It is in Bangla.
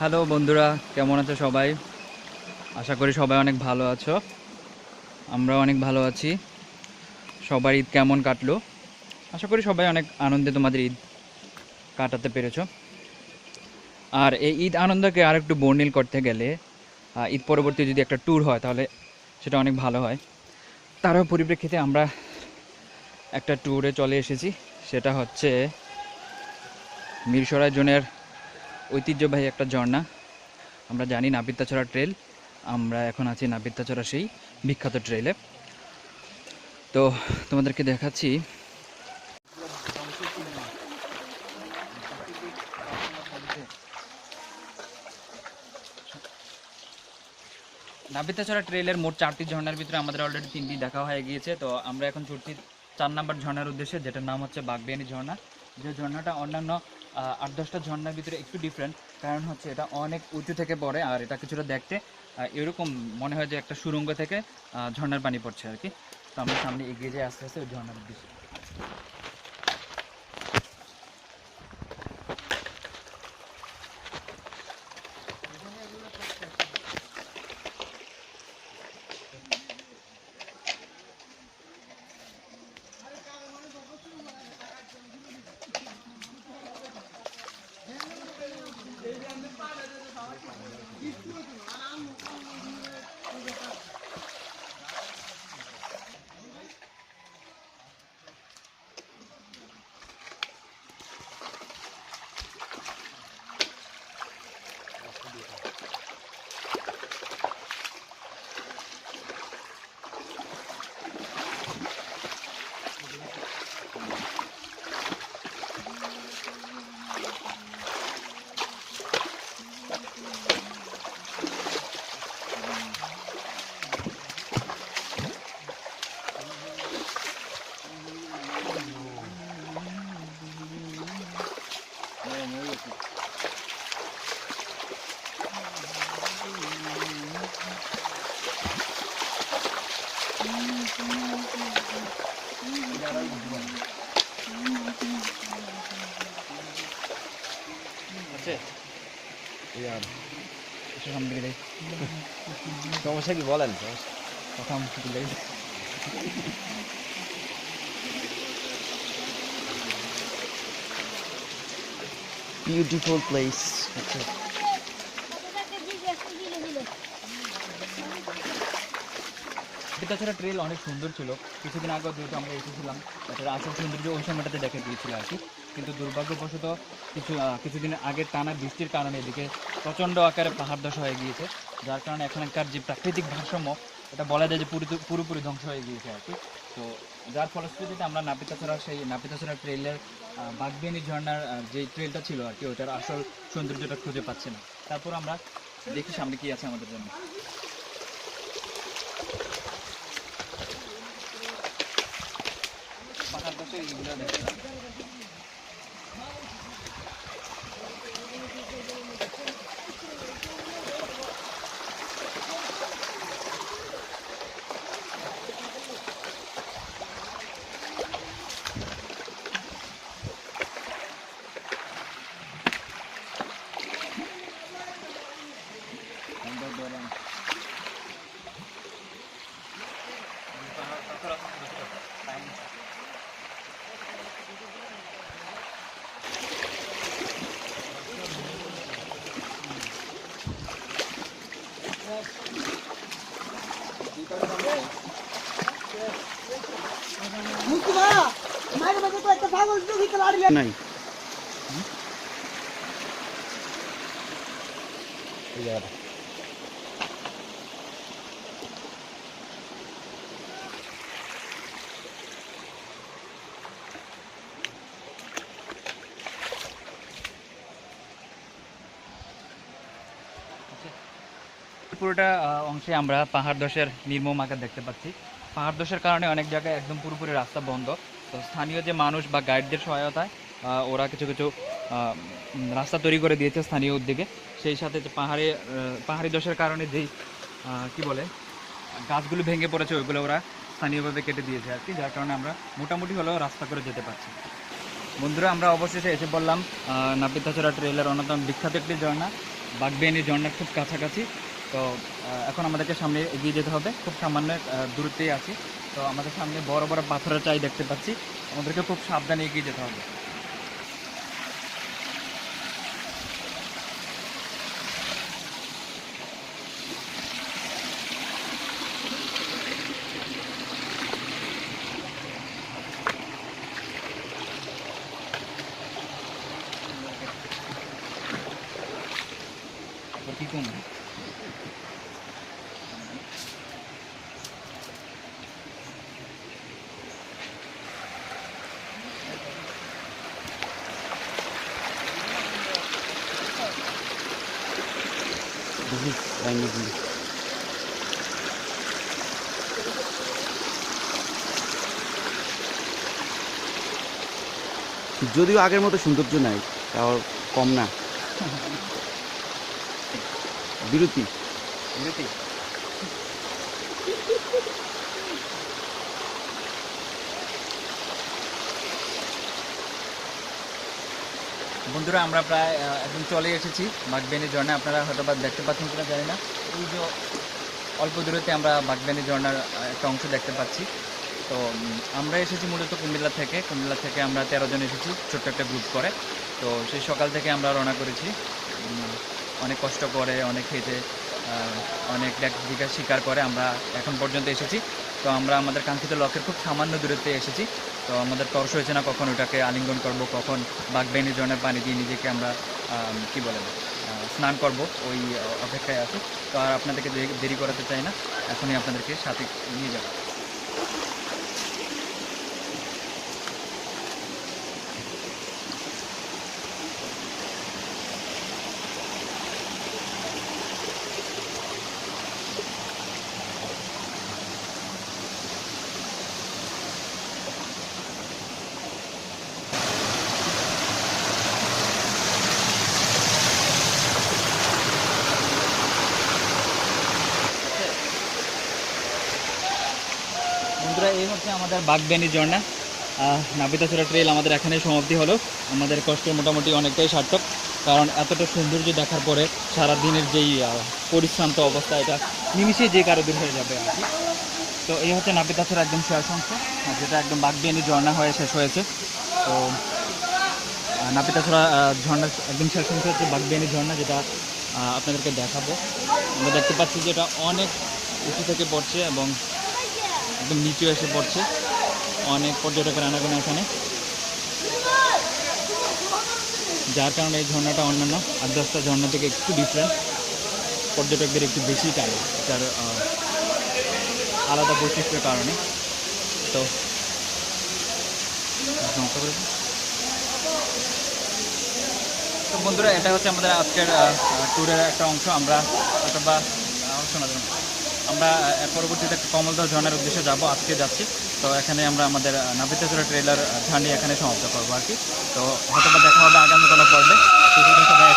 হ্যালো বন্ধুরা, কেমন আছো সবাই? আশা করি সবাই অনেক ভালো আছো। আমরা অনেক ভালো আছি। সবার ঈদ কেমন কাটলো? আশা করি সবাই অনেক আনন্দে তোমাদের ঈদ কাটাতে পেরেছো। আর এই ঈদ আনন্দকে আর একটু বর্ণিল করতে গেলে ঈদ পরবর্তী যদি একটা ট্যুর হয় তাহলে সেটা অনেক ভালো হয়। তারও পরিপ্রেক্ষিতে আমরা একটা ট্যুরে চলে এসেছি। সেটা হচ্ছে মিরসরাই জোনের ঐতিহ্যবাহী একটা ঝর্ণা। আমরা জানি নাপিতাছড়া ট্রেল। আমরা এখন আছি নাপিতাছড়া সেই বিখ্যাত ট্রেলে। তো তোমাদেরকে দেখাচ্ছি। নাপিতাছড়া ট্রেলের মোট 4টি ঝর্ণার ভিতরে আমাদের অলরেডি 3টি দেখা হয়ে গিয়েছে। তো আমরা এখন ছুটছি 4 নম্বর ঝর্ণার উদ্দেশ্যে, যেটার নাম হচ্ছে বাগবিয়ানি ঝর্ণা। যে ঝর্ণাটা অন্যান্য 8-10টা ঝর্ণার ভিতরে একটু ডিফারেন্ট, কারণ হচ্ছে এটা অনেক উঁচু থেকে পড়ে আর এটা কিছুটা দেখতে এরকম মনে হয় যে একটা সুড়ঙ্গ থেকে ঝর্ণার পানি পড়ছে আর কি। তো আমরা সামনে এগিয়ে যাই আস্তে আস্তে ওই ঝর্ণার উদ্দেশ্যে। সমস্যা কি বলেন? কথা দিলেই বিউটিফুল প্লেস। তাছাড়া ট্রেল অনেক সুন্দর ছিল। কিছুদিন আগে যেহেতু আমরা এসেছিলাম, এটার আসল সৌন্দর্য ওই সময়টাতে দেখে দিয়েছিল আর কি। কিন্তু দুর্ভাগ্যবশত কিছুদিন আগের টানা বৃষ্টির কারণে এদিকে প্রচণ্ড আকারে পাহাড় ধস হয়ে গিয়েছে, যার কারণে এখানকার যে প্রাকৃতিক ভারসাম্য এটা বলা যায় যে পুরোপুরি ধ্বংস হয়ে গিয়েছে আর কি। তো যার ফলশ্রুতিতে আমরা নাপিতাছড়া ট্রেলের বাগবিয়ানি ঝর্ণার যে ট্রেলটা ছিল আর কি, ওটার আসল সৌন্দর্যটা খুঁজে পাচ্ছি না। তারপর আমরা দেখি সামনে কি আছে আমাদের জন্য। পাহাড় পাশে এইগুলো দেখতে নাই পুরোটা অংশে আমরা পাহাড় ধসের নির্মম আকার দেখতে পাচ্ছি। পাহাড় ধসের কারণে অনেক জায়গায় একদম পুরোপুরি রাস্তা বন্ধ। তো স্থানীয় যে মানুষ বা গাইডদের সহায়তায় ওরা কিছু কিছু রাস্তা তৈরি করে দিয়েছে স্থানীয় উদ্যোগে। সেই সাথে যে পাহাড়ি ধসের কারণে যেই কি বলে গাছগুলো ভেঙে পড়েছে ওইগুলো ওরা স্থানীয়ভাবে কেটে দিয়েছে আর কি, যার কারণে আমরা মোটামুটি হলেও রাস্তা করে যেতে পারছি। বন্ধুরা, আমরা অবশেষে এসে পড়লাম নাপিতাছড়া ট্রেলের অন্যতম বিখ্যাত একটি ঝর্ণা বাগবেনী ঝর্ণার খুব কাছাকাছি। তো এখন আমাদেরকে সামনে এগিয়ে যেতে হবে, খুব সামান্য দূরত্বেই আছি। তো আমাদের সামনে বড় বড় পাথরের চাই দেখতে পাচ্ছি, আমাদেরকে খুব সাবধানে এগিয়ে যেতে হবে। কি কোন This is rainy view. যদিও আগের মতো সৌন্দর্য নাই, তাও কম না। বিরতি। বিরতি। বন্ধুরা, আমরা প্রায় একদম চলে এসেছি বাগবেনী ঝর্ণা। আপনারা হয়তো বা দেখতে পাচ্ছেন কিনা জানি না, এই যে অল্প দূরত্বে আমরা বাগবেনী ঝর্ণার একটা অংশ দেখতে পাচ্ছি। তো আমরা এসেছি মূলত কুমিল্লা থেকে আমরা 13 জন এসেছি, ছোট্ট একটা গ্রুপ করে। তো সেই সকাল থেকে আমরা রওনা করেছি, অনেক কষ্ট করে, অনেক হেঁটে, অনেক জিজ্ঞাসা স্বীকার করে আমরা এখন পর্যন্ত এসেছি। তো আমরা আমাদের কাঙ্ক্ষিত লক্ষ্যের খুব সামান্য দূরত্বে এসেছি। তো আমাদের তর্স হয়েছে না কখন ওটাকে আলিঙ্গন করব, কখন বাগবেনী ঝর্ণার পানি দিয়ে নিজেকে আমরা কি বলেন স্নান করব, ওই অপেক্ষায় আছি। তো আর আপনাদেরকে দেরি করাতে চাই না, এখনই আপনাদেরকে সাথে নিয়ে যাব। বন্ধুরা, এই হচ্ছে আমাদের বাগবেনী ঝর্ণা। নাবিতাছড়া ট্রেল আমাদের এখানে সমাপ্তি হলো। আমাদের কষ্টের মোটামুটি অনেকটাই সার্থক, কারণ এতটা সৌন্দর্য দেখার পরে সারাদিনের যেই পরিশ্রান্ত অবস্থা, এটা নিমিষে যে কারো দূর হয়ে যাবে আর কি। তো এই হচ্ছে নাবিতাছড়া একদম শেষ অংশ, যেটা একদম বাগবেনী ঝর্ণা হয়ে শেষ হয়েছে। তো নাবিতাছড়া ঝর্ণার একদম শেষ অংশ হচ্ছে বাগবেনী ঝর্ণা, যেটা আপনাদেরকে দেখাবো। আমরা দেখতে পাচ্ছি যে এটা অনেক উঁচু থেকে পড়ছে এবং একদম নিচু এসে পড়ছে। অনেক পর্যটকের আনাগোনা এখানে, যার কারণে এই ঝর্ণাটা অন্যান্য 8-10টা ঝর্ণা থেকে একটু ডিফারেন্ট, পর্যটকদের একটু বেশি টানে তার আলাদা বৈশিষ্ট্যের কারণে। তো বন্ধুরা, এটা হচ্ছে আমাদের আজকের ট্যুরের একটা অংশ। আমরা অথবা শোনা যাবে, আমরা পরবর্তীতে একটা কমলদহ ঝর্ণার উদ্দেশ্যে যাব, আজকে যাচ্ছি। তো এখানে আমরা আমাদের নাবিতাছড়া ট্রেলার জার্নি এখানে সমাপ্ত করবো আর কি। তো হয়তো দেখা হবে আগামী কোনো পর্বে। সবাই